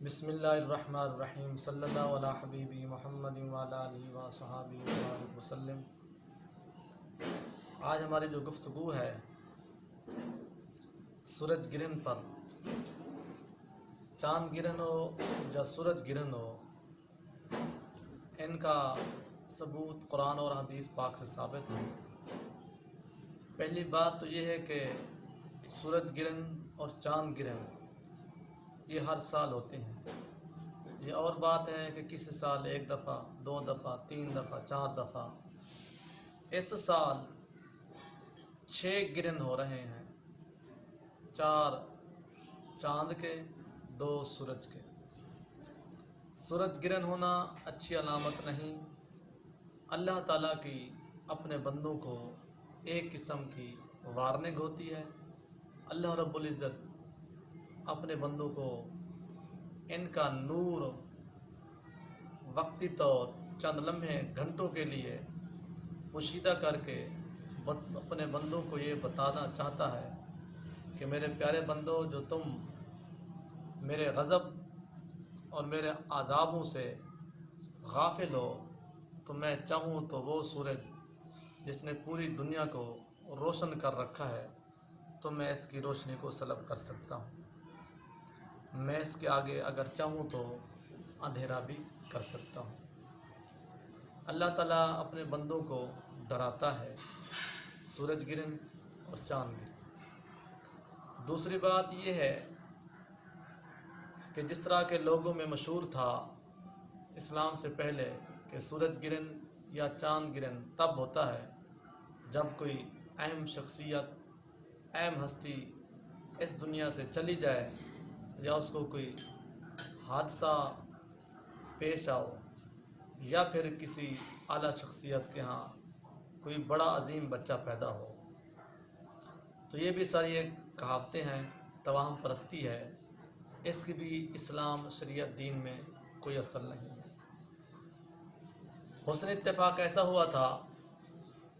बिस्मिल्लाहिर्रहमानिर्रहीम सल्लल्लाहु अला हबीबी मुहम्मदिन व अला आलिहि व सहाबिहि वसल्लम। आज हमारी जो गुफ्तगू है सूरज गिरन पर, चाँद गिरन हो या सूरज गिरन हो, इनका सबूत कुरान और हदीस पाक से साबित है। पहली बात तो ये है कि सूरज गिरन और चाँद गिरन ये हर साल होते हैं। ये और बात है कि किसी साल एक दफ़ा, दो दफ़ा, तीन दफ़ा, चार दफ़ा। इस साल 6 गिरन हो रहे हैं, 4 चाँद के, 2 सूरज के। सूरज गिरन होना अच्छी अलामत नहीं। अल्लाह ताला की अपने बंदों को एक किस्म की वार्निंग होती है। अल्लाह रब्बुल इज़्ज़त अपने बंदों को इनका नूर वक्ती तौर चंद लम्हे घंटों के लिए मुशीदा करके अपने बंदों को ये बताना चाहता है कि मेरे प्यारे बंदों, जो तुम मेरे गज़ब और मेरे आज़ाबों से गाफिल हो, तो मैं चाहूँ तो वो सूरज जिसने पूरी दुनिया को रोशन कर रखा है, तो मैं इसकी रोशनी को सलब कर सकता हूँ। मैं इसके आगे अगर चाहूँ तो अंधेरा भी कर सकता हूँ। अल्लाह ताला अपने बंदों को डराता है सूरज गिरन और चाँद गिरन। दूसरी बात यह है कि जिस तरह के लोगों में मशहूर था इस्लाम से पहले कि सूरज गिरन या चाँद गिरन तब होता है जब कोई अहम शख्सियत, अहम हस्ती इस दुनिया से चली जाए या उसको कोई हादसा पेश आओ या फिर किसी आला शख्सियत के यहाँ कोई बड़ा अजीम बच्चा पैदा हो। तो ये भी सारी एक कहावतें हैं, तवाहम परस्ती है। इसकी भी इस्लाम शरीयत दीन में कोई असल नहीं है। हुस्न इत्तेफाक ऐसा हुआ था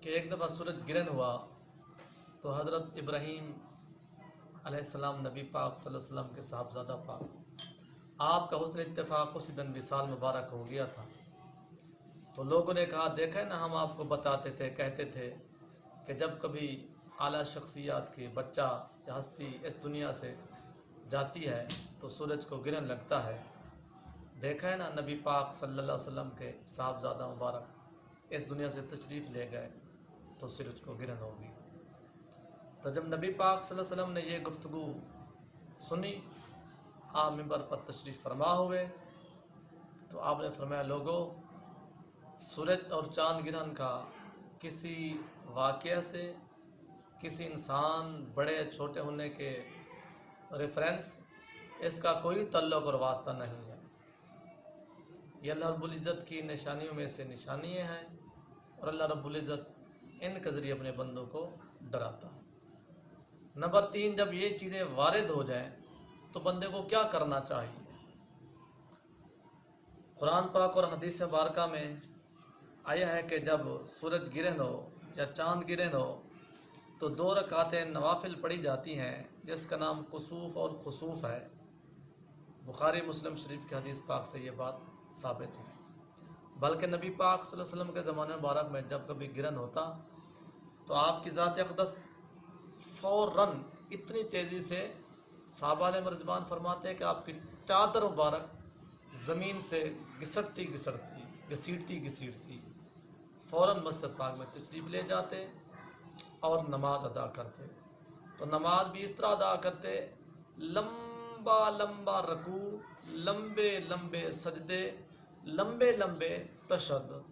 कि एक दफ़ा सूरज गिरन हुआ तो हज़रत इब्राहीम अलैहिस्सलाम नबी पाक सल्लल्लाहु अलैहि वसल्लम के साहबजादा पाक, आपका हुस्न इत्तेफाक उसी दिन विसाल मुबारक हो गया था। तो लोगों ने कहा, देखा है ना, हम आपको बताते थे, कहते थे कि जब कभी आला शख्सियत की बच्चा या हस्ती इस दुनिया से जाती है तो सूरज को गिरन लगता है। देखा है ना, नबी पाक सल्लल्लाहु अलैहि वसल्लम के साहबजादा मुबारक इस दुनिया से तशरीफ़ ले गए तो सूरज को गिरन होगी। तो जब नबी पाक सल्लल्लाहु अलैहि वसल्लम ने ये गुफ्तगू सुनी, आप मिंबर पर तशरीफ़ फरमा हुए, तो आपने फरमाया, लोगों, सूरज और चाँद गिरन का किसी वाक़या से, किसी इंसान बड़े छोटे होने के रेफरेंस, इसका कोई तल्लुक़ और वास्ता नहीं है। ये अल्लाह रब्बुल इज़्ज़त की निशानियों में से निशानियाँ हैं और अल्लाह रब्बुल इज़्ज़त इनके ज़रिए अपने बंदों को डराता है। नंबर 3, जब ये चीज़ें वारिद हो जाएं तो बंदे को क्या करना चाहिए। कुरान पाक और हदीस मुबारका में आया है कि जब सूरज गिरन हो या चाँद गिरन हो तो 2 रकातें नवाफिल पढ़ी जाती हैं, जिसका नाम कुसूफ़ और खुसूफ़ है। बुखारी मुस्लिम शरीफ की हदीस पाक से ये बात साबित है। बल्कि नबी पाक सल्लल्लाहु अलैहि वसल्लम के ज़माने मुबारक में जब कभी गिरन होता तो आपकी ज़ात अक़दस फ़ौरन इतनी तेज़ी से, सहाबा ने मर्ज़बान फरमाते हैं कि आपकी चादर मुबारक ज़मीन से घसीटती फ़ौरन मस्जिद पाक में तशरीफ़ ले जाते और नमाज अदा करते। तो नमाज भी इस तरह अदा करते, लंबा लंबा रकू, लंबे लंबे सजदे, लंबे लंबे तशद्दुद,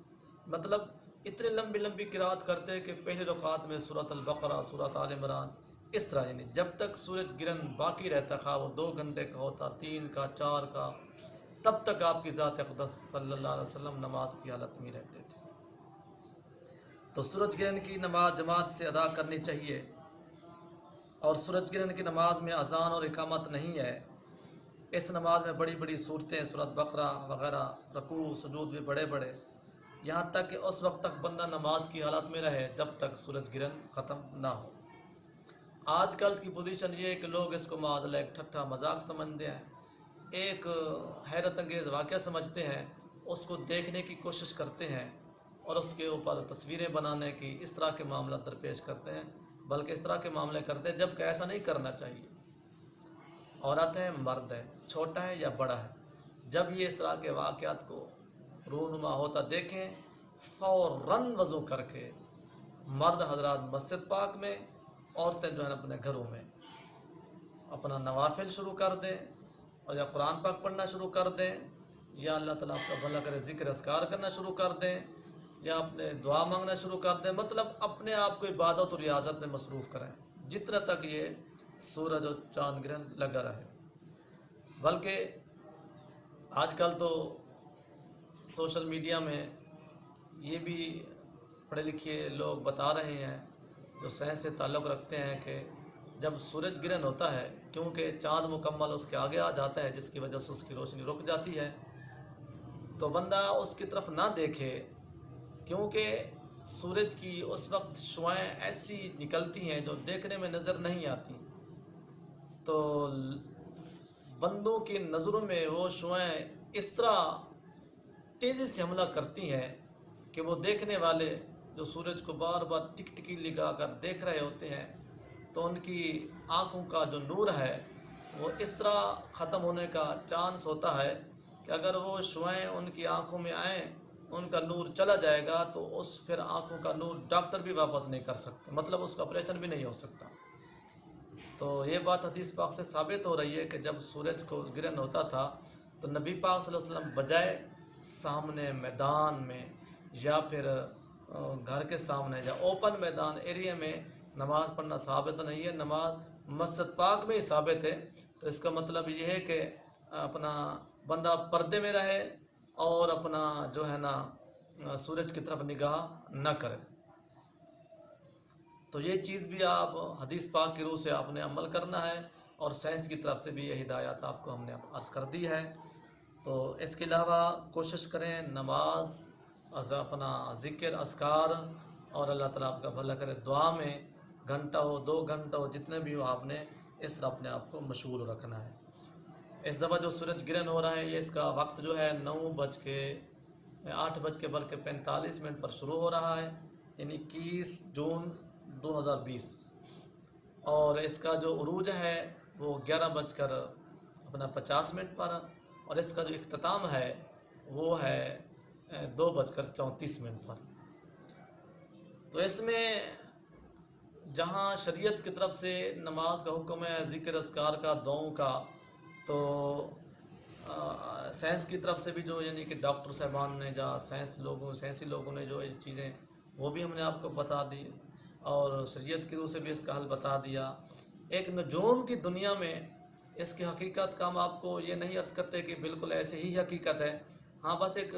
मतलब इतने लंबी लंबी किरात करते कि पहली रकात में सूरत अल-बक़रा, सूरत आल इमरान, इस तरह, यानी जब तक सूरज गिरन बाकी रहता, खा वो 2 घंटे का होता, 3 का, 4 का, तब तक आपकी ज़ात अक़दस सल्लल्लाहु अलैहि वसल्लम नमाज की हालत में रहते थे। तो सूरज गिरन की नमाज जमात से अदा करनी चाहिए। और सूरज गिरन की नमाज में अज़ान और इकामत नहीं है। इस नमाज में बड़ी बड़ी सूरतें, सूरत बक़रा वग़ैरह, रकू सुजूद भी बड़े बड़े, यहाँ तक कि उस वक्त तक बंदा नमाज की हालत में रहे जब तक सूरज गिरन ख़त्म ना हो। आजकल की पोजीशन ये है कि लोग इसको माज़अल्लाह एक ठट्ठा मजाक समझते हैं एक हैरत अंगेज़ वाक़या समझते हैं, उसको देखने की कोशिश करते हैं और उसके ऊपर तस्वीरें बनाने की इस तरह के मामला दरपेश करते हैं, बल्कि इस तरह के मामले करते हैं जबकि ऐसा नहीं करना चाहिए। औरत है, मर्द है, छोटा है या बड़ा है, जब ये इस तरह के वाक़यात को रूनुमा होता देखें, फ़ौरन वज़ू करके मर्द हजरात मस्जिद पाक में, औरतें जो है अपने घरों में अपना नवाफिल शुरू कर दें और या कुरान पाक पढ़ना शुरू कर दें, या अल्लाह ताला आपका भला करे ज़िक्र अस्कार करना शुरू कर दें, या अपने दुआ मांगना शुरू कर दें। मतलब अपने आप को इबादत और रियाजत में मसरूफ़ करें जितना तक ये सूरज और चाँद ग्रहण लगा रहे। बल्कि आजकल तो सोशल मीडिया में ये भी पढ़े लिखे लोग बता रहे हैं, जो साइंस से ताल्लुक़ रखते हैं, कि जब सूरज ग्रहण होता है, क्योंकि चाँद मुकम्मल उसके आगे आ जाता है जिसकी वजह से उसकी रोशनी रुक जाती है, तो बंदा उसकी तरफ ना देखे, क्योंकि सूरज की उस वक्त शुआएँ ऐसी निकलती हैं जो देखने में नज़र नहीं आती, तो बंदों की नज़रों में वो शुआएँ इस तरह तेज़ी से हमला करती हैं कि वो देखने वाले जो सूरज को बार बार टिकटिकी लगा कर देख रहे होते हैं, तो उनकी आँखों का जो नूर है वो इस तरह ख़त्म होने का चांस होता है कि अगर वो शुआएँ उनकी आँखों में आएँ, उनका नूर चला जाएगा, तो उस फिर आँखों का नूर डॉक्टर भी वापस नहीं कर सकते, मतलब उसका ऑपरेशन भी नहीं हो सकता। तो ये बात हदीस पाक से साबित हो रही है कि जब सूरज को ग्रहण होता था तो नबी पाक सल्लल्लाहु अलैहि वसल्लम बजाय सामने मैदान में या फिर घर के सामने या ओपन मैदान एरिया में नमाज़ पढ़ना साबित नहीं है, नमाज मस्जिद पाक में ही साबित है। तो इसका मतलब ये है कि अपना बंदा पर्दे में रहे और अपना जो है ना सूरज की तरफ निगाह न करे। तो ये चीज़ भी आप हदीस पाक की रूह से आपने अमल करना है, और साइंस की तरफ से भी ये हिदायत आपको हमने अर्ज़ कर दी है। तो इसके अलावा कोशिश करें नमाज, अपना ज़िक्र अस्कार, और अल्लाह ताला आपका भला करे दुआ में घंटा हो 2 घंटा हो जितने भी हो, आपने इस तरह अपने आप को मशगूल रखना है। इस दफ़ा जो सूरज ग्रहण हो रहा है, ये इसका वक्त जो है 8:45 पर शुरू हो रहा है, यानी 21 जून 2020, और इसका जो उरूज है वो 11:50 पर, और इसका जो इख्तिताम है वो है 2:34 पर। तो इसमें जहाँ शरीयत की तरफ से नमाज का हुक्म है, ज़िक्र अस्कार का, दुआओं का, तो साइंस की तरफ से भी जो यानी कि डॉक्टर साहबान ने या साइंसी लोगों ने जो ये चीज़ें वो भी हमने आपको बता दी, और शरीयत की रूह से भी इसका हल बता दिया। एक नजूम की दुनिया में इसकी हकीकत का हम आपको ये नहीं अर्ज़ करते कि बिल्कुल ऐसे ही हकीकत है, हाँ बस एक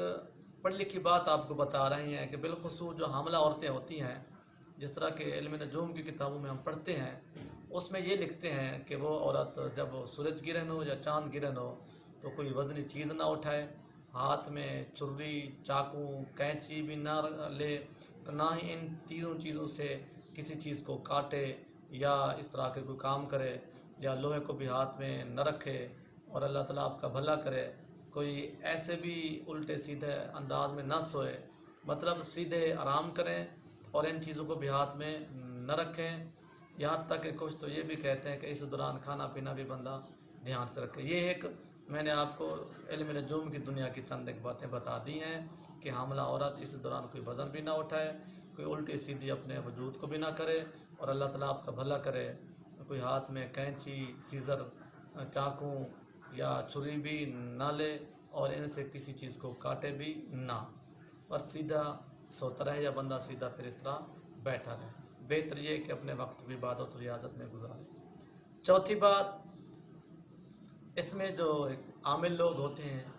पढ़ लिखी बात आपको बता रही हैं कि बिलखुसूस जो हामला औरतें होती हैं, जिस तरह के इल्म नजूम की किताबों में हम पढ़ते हैं, उसमें ये लिखते हैं कि वो औरत जब सूरज ग्रहण हो या चाँद ग्रहण हो तो कोई वज़नी चीज़ ना उठाए, हाथ में छुरी, चाकू, कैंची भी ना ले, तो ना ही इन तीनों चीज़ों से किसी चीज़ को काटे या इस तरह के कोई काम करे, या लोहे को भी हाथ में न रखे, और अल्लाह ताला आपका भला करे कोई ऐसे भी उल्टे सीधे अंदाज में ना सोए, मतलब सीधे आराम करें और इन चीज़ों को भी हाथ में न रखें। यहाँ तक कि कुछ तो ये भी कहते हैं कि इस दौरान खाना पीना भी बंदा ध्यान से रखे। ये एक मैंने आपको इल्म नजूम की दुनिया की चंद एक बातें बता दी हैं कि हामला औरत इस दौरान कोई वज़न भी ना उठाए, कोई उल्टी सीधी अपने वजूद को भी ना करे, और अल्लाह ताला आपका भला करे कोई हाथ में कैंची, सीज़र, चाकू या छुरी भी ना ले, और इनसे किसी चीज़ को काटे भी ना, और सीधा सोता रहे या बंदा सीधा फिर इस तरह बैठा रहे। बेहतर ये कि अपने वक्त की इबादत और रियाजत में गुजारे। चौथी बात, इसमें जो आमिल लोग होते हैं,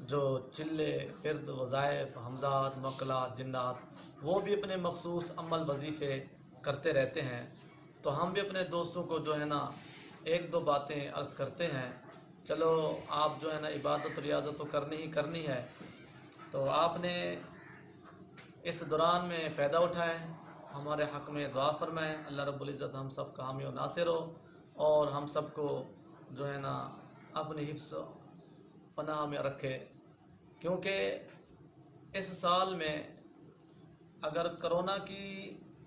जो चिल्ले, फिरद, वज़ाइफ, हमदात, मकलात, जिन्नात, वो भी अपने मखसूस अमल वजीफ़े करते रहते हैं। तो हम भी अपने दोस्तों को जो है ना 1-2 बातें अर्ज़ करते हैं, चलो आप जो है ना इबादत और रियाजत तो करनी है, तो आपने इस दौरान में फ़ायदा उठाएं, हमारे हक़ में दुआ फरमाएं, अल्लाह रब्बुल इज़्ज़त हम सब का हामी और नासिर हो, और हम सब को जो है ना अपनी हिफ्ज़ पनाह में रखे, क्योंकि इस साल में अगर कोरोना की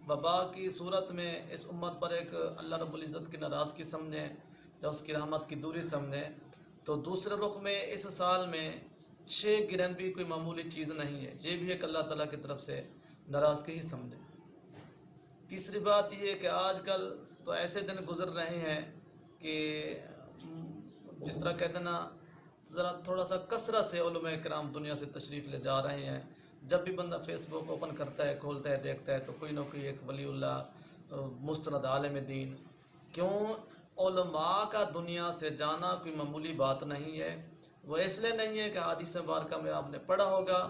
वबा की सूरत में इस उम्मत पर एक अल्लाह रब्बुल इज़्ज़त की नाराज़गी समझें या उसकी रहमत की दूरी समझें, तो दूसरे रुख में इस साल में 6 गिरन भी कोई मामूली चीज़ नहीं है, ये भी एक अल्लाह ताला की तरफ से नाराज़गी ही समझें। तीसरी बात यह है कि आजकल तो ऐसे दिन गुजर रहे हैं कि जिस तरह कहते हैं ना, ज़रा थोड़ा सा कसरत से उलमा किराम दुनिया से तशरीफ़ ले जा रहे हैं। जब भी बंदा फेसबुक ओपन करता है, खोलता है, देखता है, तो कोई ना कोई एक वलीउल्लाह मुस्तनद आलिम दीन। क्यों? उलमा का दुनिया से जाना कोई मामूली बात नहीं है। वो इसलिए नहीं है कि हदीस मुबारका में आपने पढ़ा होगा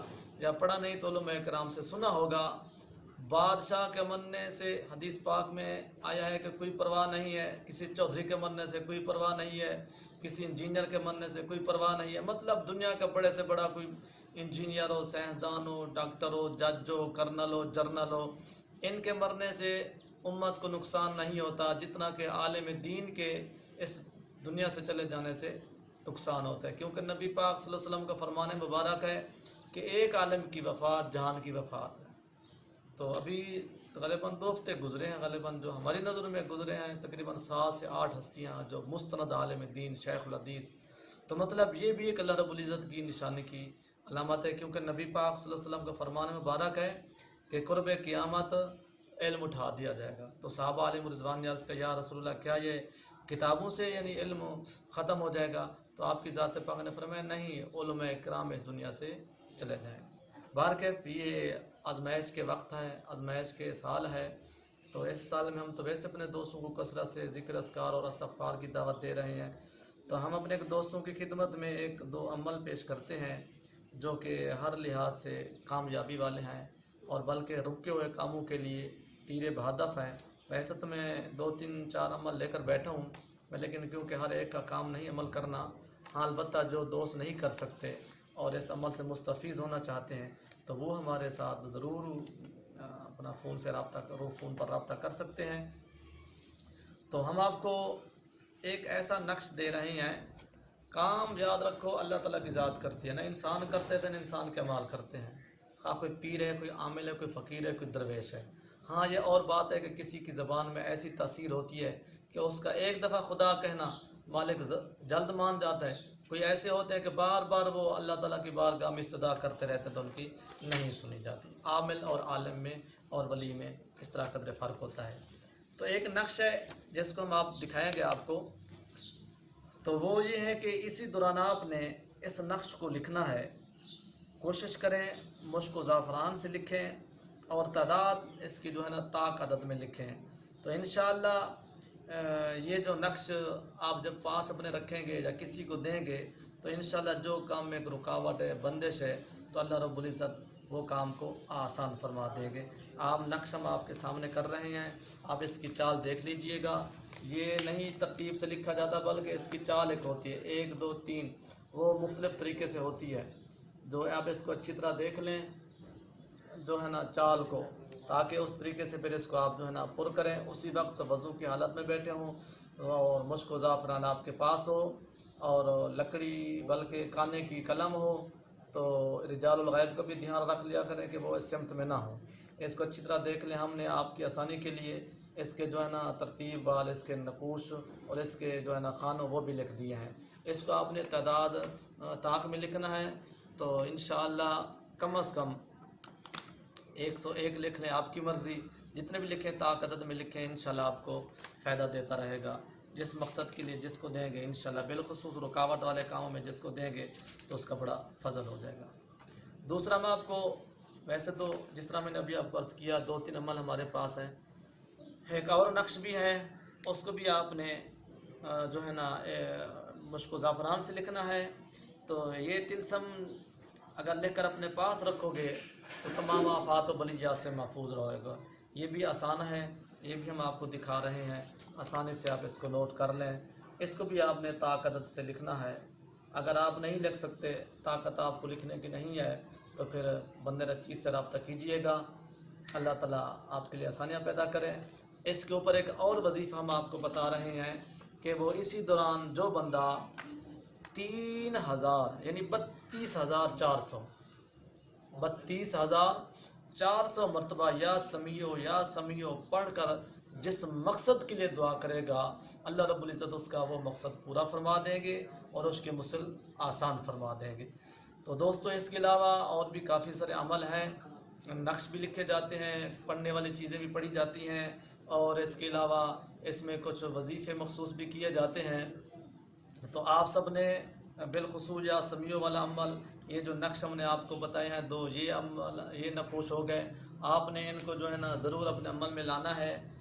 या पढ़ा नहीं तो उलमा किराम से सुना होगा। बादशाह के मरने से हदीस पाक में आया है कि कोई परवाह नहीं है, किसी चौधरी के मरने से कोई परवाह नहीं है, किसी इंजीनियर के मरने से कोई परवाह नहीं है। मतलब दुनिया का बड़े से बड़ा कोई इंजीनियर हो, साइंसदान हो, डॉक्टर हो, जज हो, कर्नल हो, जर्नल हो, इनके मरने से उम्मत को नुकसान नहीं होता जितना कि आलिम दीन के इस दुनिया से चले जाने से नुकसान होता है। क्योंकि नबी पाक सल्लल्लाहु अलैहि वसल्लम का फरमान मुबारक है कि एक आलिम की वफ़ात जहान की वफ़ात है। तो अभी ग़ालिबन 2 हफ्ते गुजरे हैं, ग़ालिबन जो हमारी नज़र में गुजरे हैं तकरीबन 7 से 8 हस्तियाँ जो मुस्तनद आलिम दीन शेखुल हदीस। तो मतलब ये भी एक अल्लाह रब्बुल इज़्ज़त की निशानी की अलामत है, क्योंकि नबी पाक सल्लल्लाहु अलैहि वसल्लम का फरमान मुबारक है कि कुर्ब क़ियामत इल्म उठा दिया जाएगा। तो सहाबा अलैहिम रिज़वान ने अर्ज़ किया, या रसूलल्लाह, क्या ये किताबों से यानी इल्म ख़त्म हो जाएगा? तो आपकी ज़ात पाक ने फरमाया, नहीं, उलमा किराम इस दुनिया से चले जाएंगे। बारकैफ़ ये आजमाइश के वक्त है, आजमाइश के साल है। तो इस साल में हम तो वैसे अपने दोस्तों को कसरत से ज़िक्र अस्कार और इस्तिग़फ़ार की दावत दे रहे हैं। तो हम अपने दोस्तों की खिदमत में 1-2 अमल पेश करते हैं जो कि हर लिहाज से कामयाबी वाले हैं और बल्कि रुके हुए कामों के लिए तीर बहदफ़ हैं। वैसे तो मैं 2-3-4 अमल लेकर बैठा हूँ, लेकिन क्योंकि हर एक का काम नहीं अमल करना, हाँ अलबत्ता जो दोस्त नहीं कर सकते और इस अमल से मुस्तफ़ीज़ होना चाहते हैं तो वो हमारे साथ ज़रूर अपना फ़ोन से फ़ोन पर रब्ता कर सकते हैं। तो हम आपको एक ऐसा नक्श दे रहे हैं। काम याद रखो, अल्लाह ताला की ज़ात करती है, ना इंसान करते थे ना इंसान के अमाल करते हैं। हाँ, कोई पीर है, कोई आमिल है, कोई फ़कीर है, कोई दरवेश है। हाँ, ये और बात है कि किसी की ज़बान में ऐसी तासीर होती है कि उसका एक दफ़ा खुदा कहना मालिक जल्द मान जाता है। कोई ऐसे होते हैं कि बार बार वो अल्लाह ताला की बारगाह में इस्तदा करते रहते तो उनकी नहीं सुनी जाती। आमिल और आलिम में और वली में इस तरह कदर फ़र्क होता है। तो एक नक्श है जिसको हम आप दिखाएंगे आपको। तो वो ये है कि इसी दौरान आपने इस नक्श को लिखना है। कोशिश करें मुश्क ज़ाफ़रान से लिखें और तादाद इसकी जो है ना ताक अदद में लिखें। तो इंशाअल्लाह ये जो नक्श आप जब पास अपने रखेंगे या किसी को देंगे तो इंशाअल्लाह जो काम में एक रुकावट है, बंदिश है, तो अल्लाह रब्बुल इज़्ज़त वो काम को आसान फरमा देंगे। आप नक्श हम आपके सामने कर रहे हैं, आप इसकी चाल देख लीजिएगा। ये नहीं तरतीब से लिखा जाता बल्कि इसकी चाल एक होती है, 1 2 3, वो मुख्तलिफ़ तरीके से होती है। जो आप इसको अच्छी तरह देख लें जो है ना चाल को, ताकि उस तरीके से फिर इसको आप जो है ना पुर करें। उसी वक्त वज़ू की हालत में बैठे हों और मुश्क व ज़ाफ़रान आपके पास हो और लकड़ी बल्कि काने की कलम हो। तो रिजालुल गैब का भी ध्यान रख लिया करें कि वो इस सिमत में ना हो। इसको अच्छी तरह देख लें। हमने आपकी आसानी के लिए इसके जो है ना तरतीब वाल, इसके नकूश और इसके जो है ना खानों वो भी लिख दिए हैं। इसको आपने तादाद ताक में लिखना है। तो इंशाअल्लाह कम अज़ कम 101 लिख लें, आपकी मर्ज़ी, जितने भी लिखें ताक अदद में लिखें। इंशाअल्लाह आपको फ़ायदा देता रहेगा। जिस मकसद के लिए जिसको देंगे इंशाअल्लाह, बिलखुसूस रुकावट वाले कामों में जिसको देंगे तो उसका बड़ा फ़ज़ल हो जाएगा। दूसरा मैं आपको, वैसे तो जिस तरह मैंने अभी आपको अर्ज़ किया 2-3 अमल हमारे पास हैं, एक और नक्श भी है, उसको भी आपने जो है ना मुश्क ज़ाफ़रान से लिखना है। तो ये तिलस्म अगर लेकर अपने पास रखोगे तो तमाम आफ़ात व बलियात से महफूज रहेगा। ये भी आसान है, ये भी हम आपको दिखा रहे हैं, आसानी से आप इसको नोट कर लें। इसको भी आपने ताकत से लिखना है। अगर आप नहीं लिख सकते, ताकत आपको लिखने की नहीं है, तो फिर बंदे रकीस से रब्ता कीजिएगा। अल्लाह ताला आपके लिए आसानियाँ पैदा करें। इसके ऊपर एक और वजीफ़ा हम आपको बता रहे हैं कि वो इसी दौरान जो बंदा 3000 यानी 32,400 32,400 मरतबा या समियो पढ़कर जिस मकसद के लिए दुआ करेगा अल्लाह रब्बुल इज़्ज़त उसका वो मकसद पूरा फरमा देंगे और उसके मुसल आसान फरमा देंगे। तो दोस्तों इसके अलावा और भी काफ़ी सारे अमल हैं, नक्श भी लिखे जाते हैं, पढ़ने वाली चीज़ें भी पढ़ी जाती हैं और इसके अलावा इसमें कुछ वजीफ़े मखसूस भी किए जाते हैं। तो आप सब ने बिलखुसूस या समियों वाला अमल, ये जो नक्श हमने आपको बताए हैं दो, ये अमल ये नफूस हो गए, आपने इनको जो है ना ज़रूर अपने अमल में लाना है।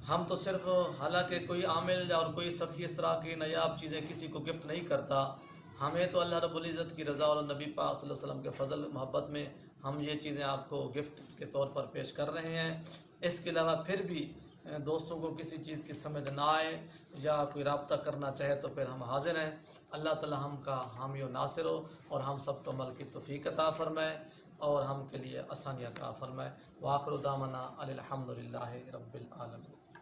हम तो सिर्फ, हालांकि कोई आमिल और कोई सफ़ी इस तरह की नायाब चीज़ें किसी को गिफ्ट नहीं करता, हमें तो अल्लाह रब्बुल इज़्ज़त की रज़ा और नबी पाक सल्लल्लाहु अलैहि वसल्लम के फ़ज़ल मोहब्बत में हम ये चीज़ें आपको गिफ्ट के तौर पर पेश कर रहे हैं। इसके अलावा फिर भी दोस्तों को किसी चीज़ की समझ ना आए या कोई रब्ता करना चाहे तो फिर हम हाजिर हैं। अल्लाह ताला हम का हामी व नासिर हो और हम सब को अमल की तौफ़ीक़ अता फ़रमाए और हम के लिए आसानियाँ अता फ़रमाए। व आख़िरु दावाना अनिल हम्दुलिल्लाहि रब्बिल आलमीन।